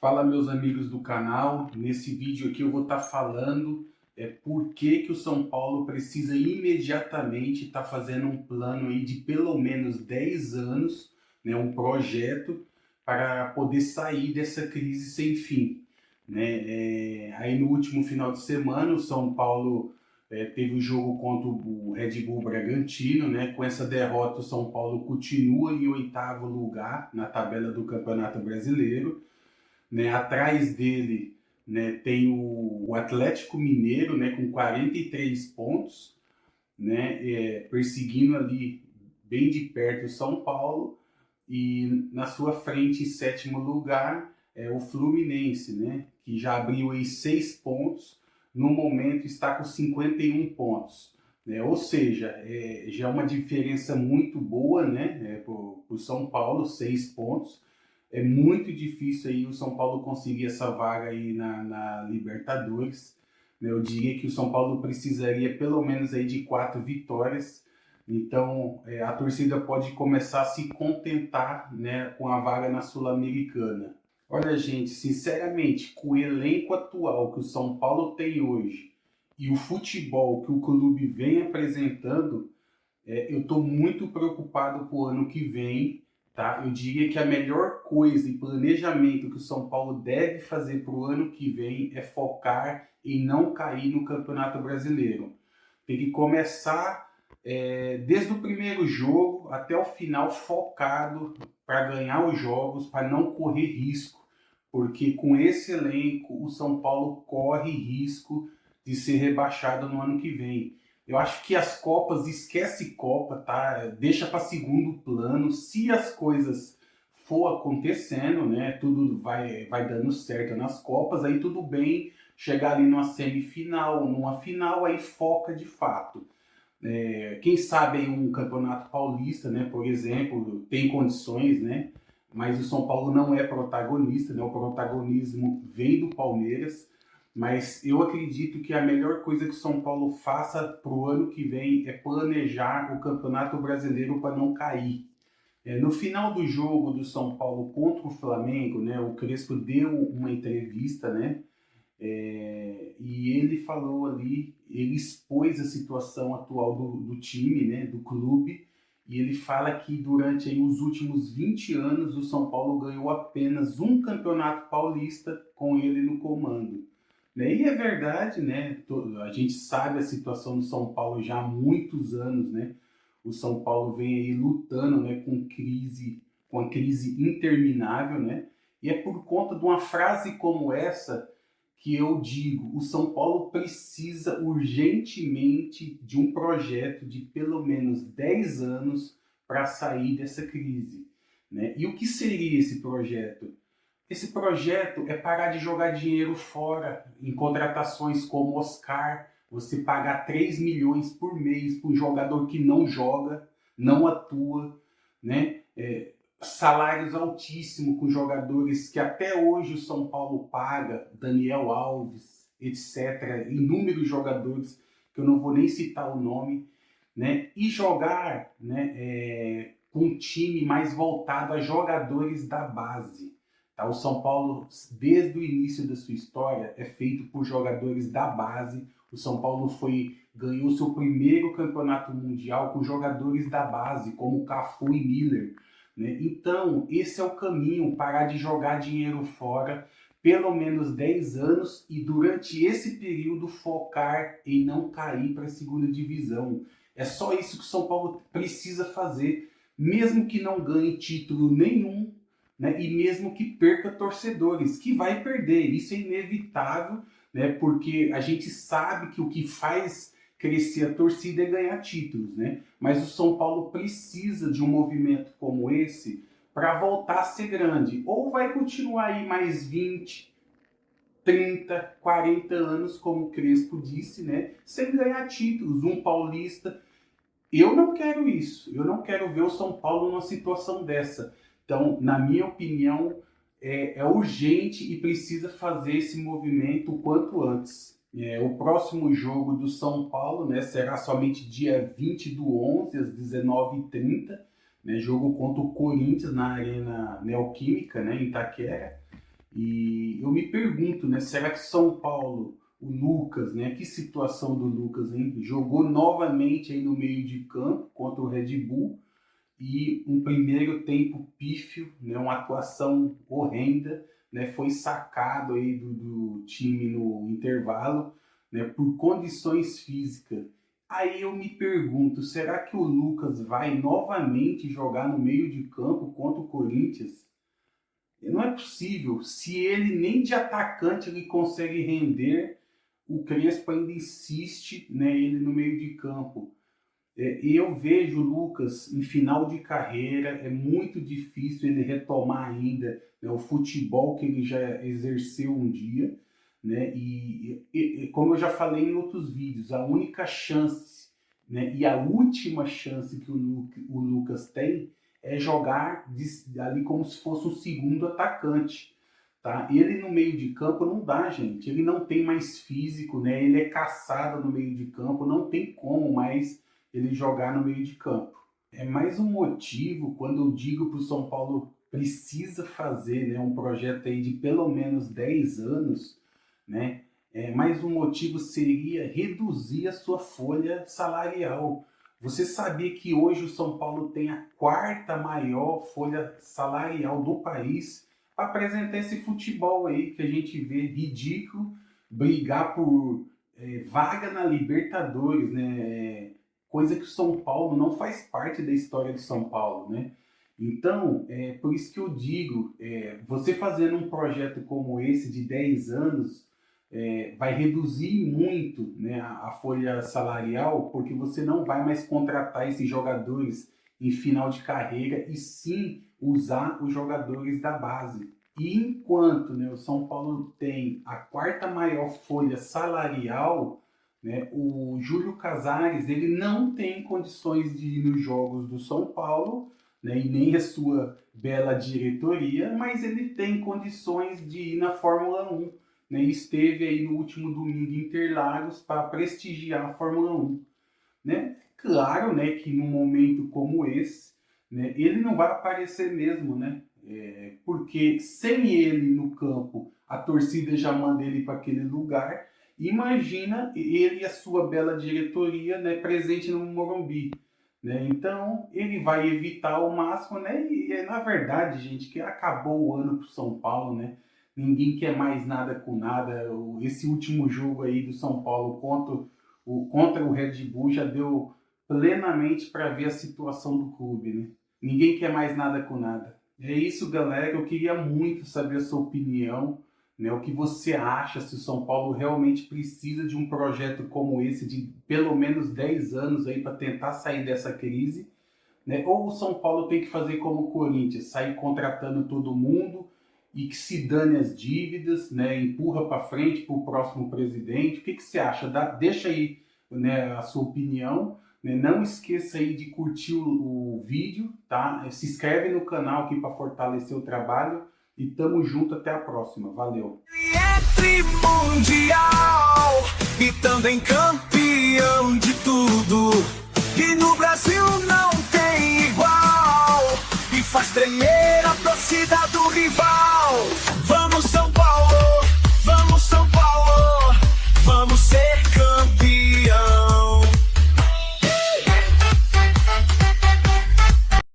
Fala, meus amigos do canal. Nesse vídeo aqui eu vou estar falando por que o São Paulo precisa imediatamente estar fazendo um plano aí de pelo menos 10 anos, né, um projeto para poder sair dessa crise sem fim, né? Aí no último final de semana o São Paulo teve o jogo contra o Red Bull Bragantino, né? Com essa derrota o São Paulo continua em oitavo lugar na tabela do Campeonato Brasileiro, né? Atrás dele, né, tem o Atlético Mineiro, né, com 43 pontos, né, perseguindo ali bem de perto o São Paulo, e na sua frente, em sétimo lugar, é o Fluminense, né, que já abriu aí 6 pontos, no momento está com 51 pontos. Né, ou seja, já é uma diferença muito boa, né, para o São Paulo, 6 pontos. É muito difícil aí o São Paulo conseguir essa vaga aí na Libertadores, né? Eu diria que o São Paulo precisaria pelo menos aí de 4 vitórias. Então a torcida pode começar a se contentar, né, com a vaga na Sul-Americana. Olha, gente, sinceramente, com o elenco atual que o São Paulo tem hoje e o futebol que o clube vem apresentando, eu estou muito preocupado com o ano que vem, tá? Eu diria que a melhor coisa e planejamento que o São Paulo deve fazer para o ano que vem é focar em não cair no Campeonato Brasileiro. Tem que começar desde o primeiro jogo até o final focado para ganhar os jogos, para não correr risco, porque com esse elenco o São Paulo corre risco de ser rebaixado no ano que vem. Eu acho que as Copas, esquece Copa, tá? Deixa para segundo plano. Se as coisas for acontecendo, né? Tudo vai dando certo nas Copas, aí tudo bem chegar ali numa semifinal, numa final, aí foca de fato. Quem sabe aí um campeonato paulista, né? Por exemplo, tem condições, né? Mas o São Paulo não é protagonista, né? O protagonismo vem do Palmeiras. Mas eu acredito que a melhor coisa que o São Paulo faça para o ano que vem é planejar o Campeonato Brasileiro para não cair. No final do jogo do São Paulo contra o Flamengo, né, o Crespo deu uma entrevista, né, e ele falou ali, ele expôs a situação atual do time, né, do clube, e ele fala que durante aí, os últimos 20 anos o São Paulo ganhou apenas um campeonato paulista com ele no comando. Né? E é verdade, né? A gente sabe a situação do São Paulo já há muitos anos, né? O São Paulo vem aí lutando, né, com a crise interminável, né? E é por conta de uma frase como essa que eu digo, o São Paulo precisa urgentemente de um projeto de pelo menos 10 anos para sair dessa crise. Né? E o que seria esse projeto? Esse projeto é parar de jogar dinheiro fora em contratações como Oscar, você pagar 3 milhões por mês para um jogador que não joga, não atua, né? Salários altíssimos com jogadores que até hoje o São Paulo paga, Daniel Alves, etc. Inúmeros jogadores que eu não vou nem citar o nome, né? E jogar, né, com um time mais voltado a jogadores da base. Tá? O São Paulo, desde o início da sua história, é feito por jogadores da base. O São Paulo ganhou seu primeiro campeonato mundial com jogadores da base, como Cafu e Miller. Né? Então, esse é o caminho, parar de jogar dinheiro fora, pelo menos 10 anos, e durante esse período focar em não cair para a segunda divisão. É só isso que o São Paulo precisa fazer, mesmo que não ganhe título nenhum, né? E mesmo que perca torcedores, que vai perder, isso é inevitável, né? Porque a gente sabe que o que faz crescer a torcida é ganhar títulos, né? Mas o São Paulo precisa de um movimento como esse para voltar a ser grande. Ou vai continuar aí mais 20, 30, 40 anos, como o Crespo disse, né? Sem ganhar títulos, um paulista. Eu não quero isso. Eu não quero ver o São Paulo numa situação dessa. Então, na minha opinião, é urgente e precisa fazer esse movimento o quanto antes. O próximo jogo do São Paulo, né, será somente dia 20/11, às 19h30, né, jogo contra o Corinthians na Arena Neoquímica, né, em Itaquera. E eu me pergunto, né, será que São Paulo, o Lucas, né, que situação do Lucas, hein? Jogou novamente aí no meio de campo contra o Red Bull e um primeiro tempo pífio, né, uma atuação horrenda, né, foi sacado aí do time no intervalo, né, por condições físicas. Aí eu me pergunto, será que o Lucas vai novamente jogar no meio de campo contra o Corinthians? Não é possível. Se ele nem de atacante ele consegue render, o Crespo ainda insiste, né, ele no meio de campo. E eu vejo o Lucas em final de carreira, é muito difícil ele retomar ainda, né, o futebol que ele já exerceu um dia, né, e como eu já falei em outros vídeos, a única chance, né, e a última chance que o Lucas tem é jogar ali como se fosse um segundo atacante. Tá? Ele no meio de campo não dá, gente. Ele não tem mais físico, né? Ele é caçado no meio de campo, não tem como mais ele jogar no meio de campo. É mais um motivo quando eu digo para o São Paulo precisa fazer, né, um projeto aí de pelo menos 10 anos, né? Mais um motivo seria reduzir a sua folha salarial. Você sabia que hoje o São Paulo tem a quarta maior folha salarial do país para apresentar esse futebol aí que a gente vê ridículo, brigar por vaga na Libertadores, né? Coisa que o São Paulo não faz parte da história de São Paulo, né? Então, por isso que eu digo, você fazendo um projeto como esse de 10 anos, vai reduzir muito, né, a folha salarial, porque você não vai mais contratar esses jogadores em final de carreira e sim usar os jogadores da base. E enquanto, né, o São Paulo tem a quarta maior folha salarial, né, o Júlio Casares ele não tem condições de ir nos jogos do São Paulo, né, e nem a sua bela diretoria, mas ele tem condições de ir na Fórmula 1. Né, esteve aí no último domingo em Interlagos para prestigiar a Fórmula 1. Né? Claro, né, que num momento como esse, né, ele não vai aparecer mesmo, né? Porque sem ele no campo, a torcida já manda ele para aquele lugar. Imagina ele e a sua bela diretoria, né, presente no Morumbi. Né? Então, ele vai evitar ao máximo, né? E na verdade, gente, que acabou o ano para o São Paulo, né? Ninguém quer mais nada com nada. Esse último jogo aí do São Paulo contra o Red Bull já deu plenamente para ver a situação do clube, né? Ninguém quer mais nada com nada. É isso, galera. Eu queria muito saber a sua opinião, né? O que você acha, se o São Paulo realmente precisa de um projeto como esse, de pelo menos 10 anos aí para tentar sair dessa crise, né? Ou o São Paulo tem que fazer como o Corinthians, sair contratando todo mundo e que se dane as dívidas, né? Empurra para frente para o próximo presidente. O que você acha? Deixa aí, né, a sua opinião. Né? Não esqueça aí de curtir o vídeo, tá? Se inscreve no canal aqui para fortalecer o trabalho. E tamo junto, até a próxima. Valeu! Mundial e também campeão de tudo, que no Brasil não tem igual, e faz tremer a torcida do rival.